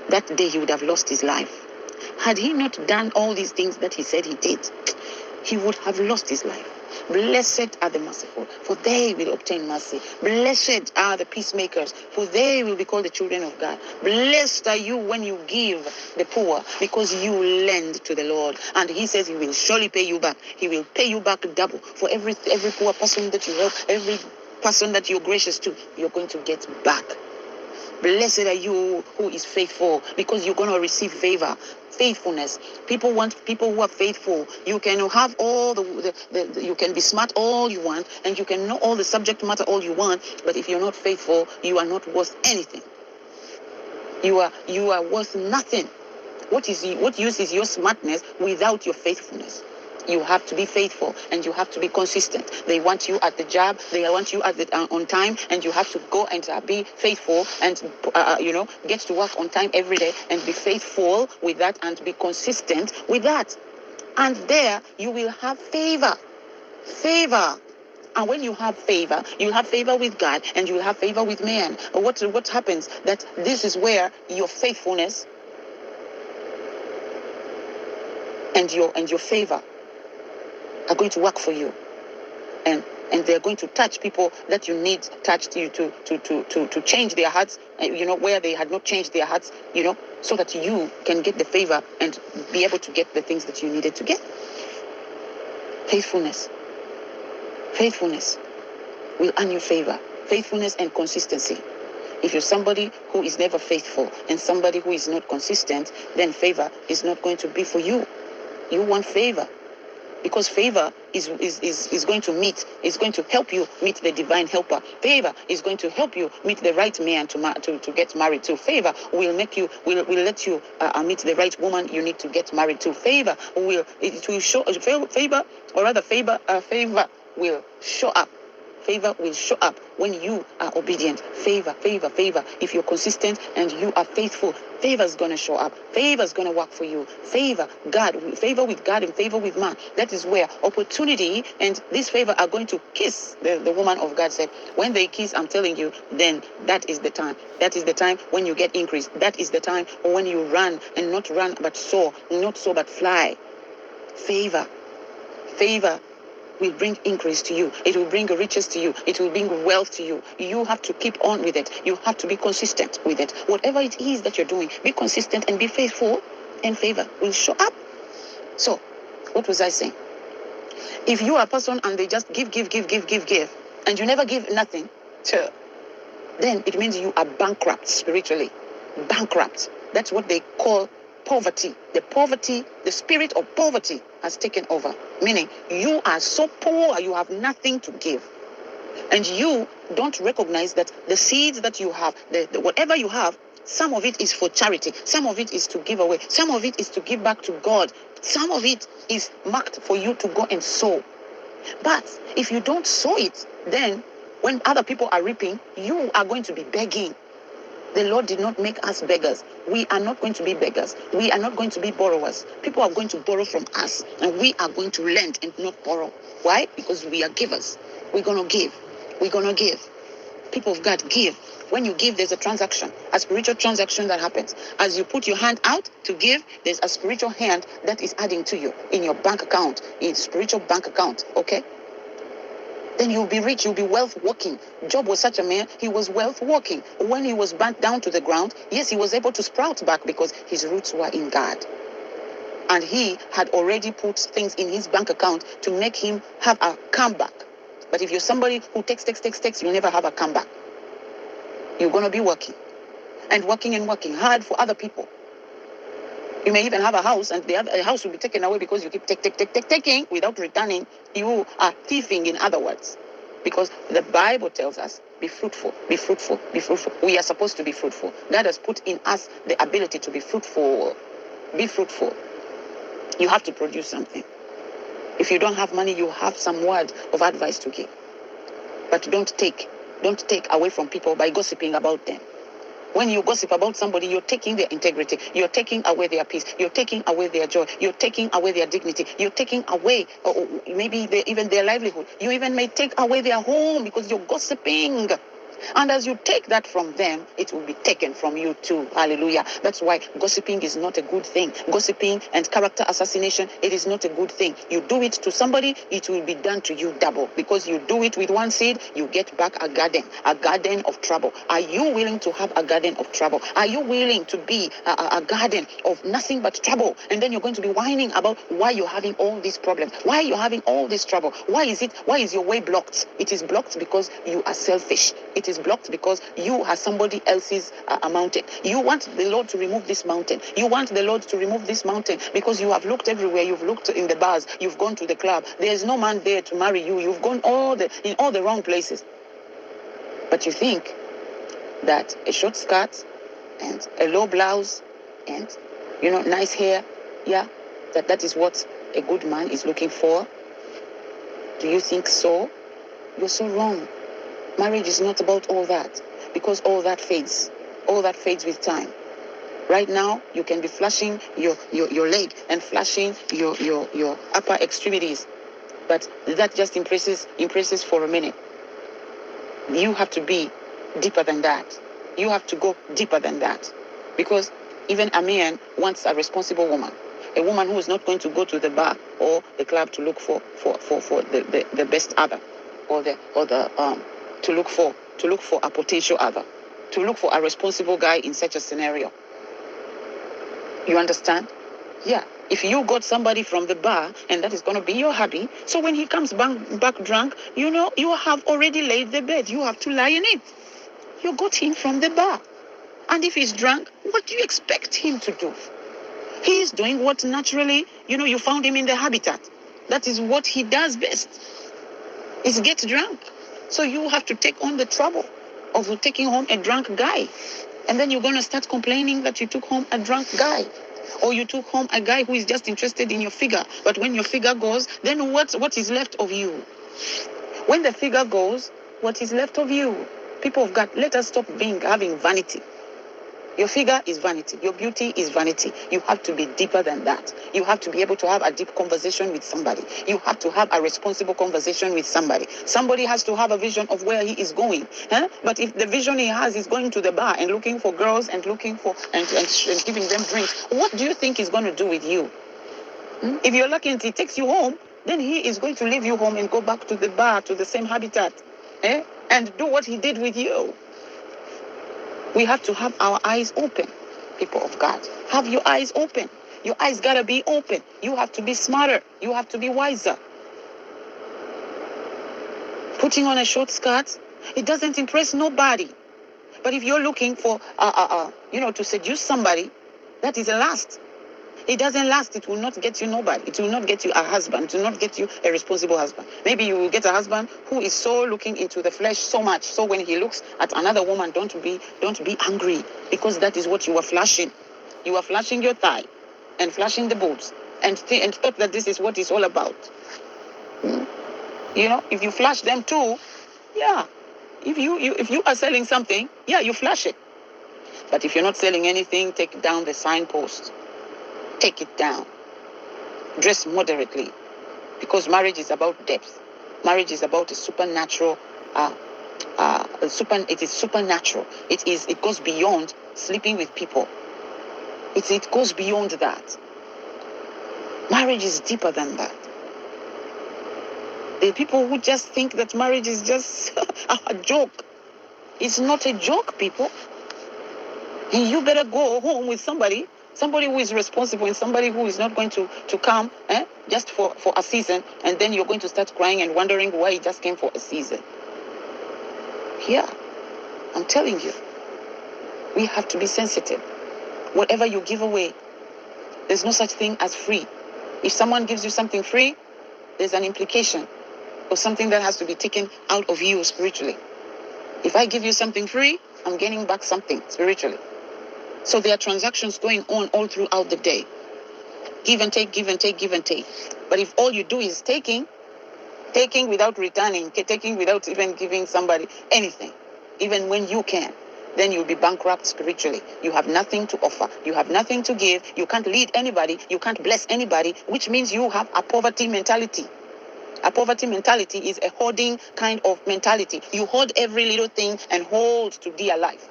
that day he would have lost his life. Had he not done all these things that he said he did, he would have lost his life. Blessed are the merciful, for they will obtain mercy. Blessed are the peacemakers, for they will be called the children of God. Blessed are you when you give the poor, because you lend to the Lord. And he says he will surely pay you back. He will pay you back double. For every poor person that you help, every person that you're gracious to, you're going to get back. Blessed are you who is faithful, because you're going to receive favor. Faithfulness. People want people who are faithful. You can have all you can be smart all you want, and you can know all the subject matter all you want, but if you're not faithful, you are not worth anything. You are worth nothing. What use is your smartness without your faithfulness? You have to be faithful, and you have to be consistent. They want you at the job, they want you at on time, and you have to go and be faithful and get to work on time every day, and be faithful with that and be consistent with that. And there you will have favor. And when you have favor, you'll have favor with God, and you'll have favor with man. What happens? That this is where your faithfulness and your favor are going to work for you, and they're going to touch people that you need touched you to change their hearts, where they had not changed their hearts, so that you can get the favor and be able to get the things that you needed to get. Faithfulness will earn you favor. Faithfulness and consistency. If you're somebody who is never faithful and somebody who is not consistent, then favor is not going to be for you. You want favor, because favor is going to help you meet the divine helper. Favor is going to help you meet the right man to get married to. Favor will let you meet the right woman you need to get married to. Favor will show up. Favor will show up when you are obedient. Favor. If you're consistent and you are faithful, favor is going to show up. Favor is going to work for you. Favor with God and favor with man. That is where opportunity and this favor are going to kiss. The woman of God said, when they kiss, I'm telling you, then that is the time. That is the time when you get increase. That is the time when you run and not run but soar, not soar but fly. Favor will bring increase to you. It will bring riches to you. It will bring wealth to you. You have to keep on with it. You have to be consistent with it. Whatever it is that you're doing, be consistent and be faithful, and favor will show up. So, what was I saying? If you are a person and they just give, and you never give nothing, then it means you are bankrupt spiritually. Bankrupt. That's what they call poverty. The spirit of poverty has taken over. Meaning, you are so poor, you have nothing to give. And you don't recognize that the seeds that you have, whatever you have, some of it is for charity. Some of it is to give away. Some of it is to give back to God. Some of it is marked for you to go and sow. But if you don't sow it, then when other people are reaping, you are going to be begging. The Lord did not make us beggars. We are not going to be beggars. We are not going to be borrowers. People are going to borrow from us, and we are going to lend and not borrow. Why? Because we are givers. We're going to give. People of God, give. When you give, there's a transaction, a spiritual transaction that happens. As you put your hand out to give, there's a spiritual hand that is adding to you in your bank account, in spiritual bank account, okay? Then you'll be rich, you'll be wealth walking. Job was such a man, he was wealth walking. When he was burnt down to the ground, yes, he was able to sprout back because his roots were in God. And he had already put things in his bank account to make him have a comeback. But if you're somebody who takes, you'll never have a comeback. You're going to be working hard for other people. You may even have a house, and the house will be taken away because you keep taking without returning. You are thieving, in other words. Because the Bible tells us, be fruitful. We are supposed to be fruitful. God has put in us the ability to be fruitful. Be fruitful. You have to produce something. If you don't have money, you have some word of advice to give. But don't take away from people by gossiping about them. When you gossip about somebody, you're taking their integrity. You're taking away their peace. You're taking away their joy. You're taking away their dignity. You're taking away maybe even their livelihood. You even may take away their home because you're gossiping. And as you take that from them, it will be taken from you too. Hallelujah. That's why gossiping is not a good thing. Gossiping and character assassination, it is not a good thing. You do it to somebody, it will be done to you double. Because you do it with one seed, you get back a garden of trouble. Are you willing to have a garden of trouble? Are you willing to be a garden of nothing but trouble? And then you're going to be whining about why you're having all these problems, why you're having all this trouble. Why is your way blocked? It is blocked because you are selfish. It is blocked because you are somebody else's mountain. You want the Lord to remove this mountain. You want the Lord to remove this mountain because you have looked everywhere. You've looked in the bars. You've gone to the club. There's no man there to marry you. You've gone in all the wrong places. But you think that a short skirt and a low blouse and, nice hair, that is what a good man is looking for? Do you think so? You're so wrong. Marriage is not about all that, because all that fades. All that fades with time. Right now, you can be flashing your leg and flashing your upper extremities, but that just impresses for a minute. You have to be deeper than that. You have to go deeper than that, because even a man wants a responsible woman. A woman who is not going to go to the bar or the club to look for the best other, to look for a potential other, to look for a responsible guy in such a scenario. You understand? Yeah. If you got somebody from the bar and that is going to be your hubby, so when he comes back drunk, you have already laid the bed. You have to lie in it. You got him from the bar. And if he's drunk, what do you expect him to do? He is doing what naturally, you found him in the habitat. That is what he does best, is get drunk. So you have to take on the trouble of taking home a drunk guy. And then you're going to start complaining that you took home a drunk guy. Or you took home a guy who is just interested in your figure. But when your figure goes, then what is left of you? When the figure goes, what is left of you? People of God, let us stop having vanity. Your figure is vanity. Your beauty is vanity. You have to be deeper than that. You have to be able to have a deep conversation with somebody. You have to have a responsible conversation with somebody. Somebody has to have a vision of where he is going. But if the vision he has is going to the bar and looking for girls and looking for and giving them drinks, what do you think he's going to do with you? If you're lucky and he takes you home, then he is going to leave you home and go back to the bar, to the same habitat, and do what he did with you. We have to have our eyes open, people of God. Have your eyes open. Your eyes gotta be open. You have to be smarter. You have to be wiser. Putting on a short skirt, it doesn't impress nobody. But if you're looking for, to seduce somebody, that is a lust. It doesn't last. It will not get you nobody. It will not get you a husband. It will not get you a responsible husband. Maybe you will get a husband who is so looking into the flesh so much. So when he looks at another woman, don't be angry, because that is what you are flashing. You are flashing your thigh and flashing the boobs and thought that this is what it's all about. If you flash them too, if you are selling something, you flash it. But if you're not selling anything, take down the signpost. Take it down. Dress moderately, because marriage is about depth. Marriage is about a supernatural. It is supernatural. It goes beyond sleeping with people. It goes beyond that. Marriage is deeper than that. The people who just think that marriage is just a joke. It's not a joke, people. And you better go home with somebody who is responsible, and somebody who is not going to come just for a season, and then you're going to start crying and wondering why he just came for a season. I'm telling you, we have to be sensitive. Whatever you give away, there's no such thing as free. If someone gives you something free, there's an implication of something that has to be taken out of you spiritually. If I give you something free, I'm getting back something spiritually. So there are transactions going on all throughout the day. Give and take, give and take, give and take. But if all you do is taking without returning, taking without even giving somebody anything, even when you can, then you'll be bankrupt spiritually. You have nothing to offer. You have nothing to give. You can't lead anybody. You can't bless anybody, which means you have a poverty mentality. A poverty mentality is a hoarding kind of mentality. You hoard every little thing and hold to dear life.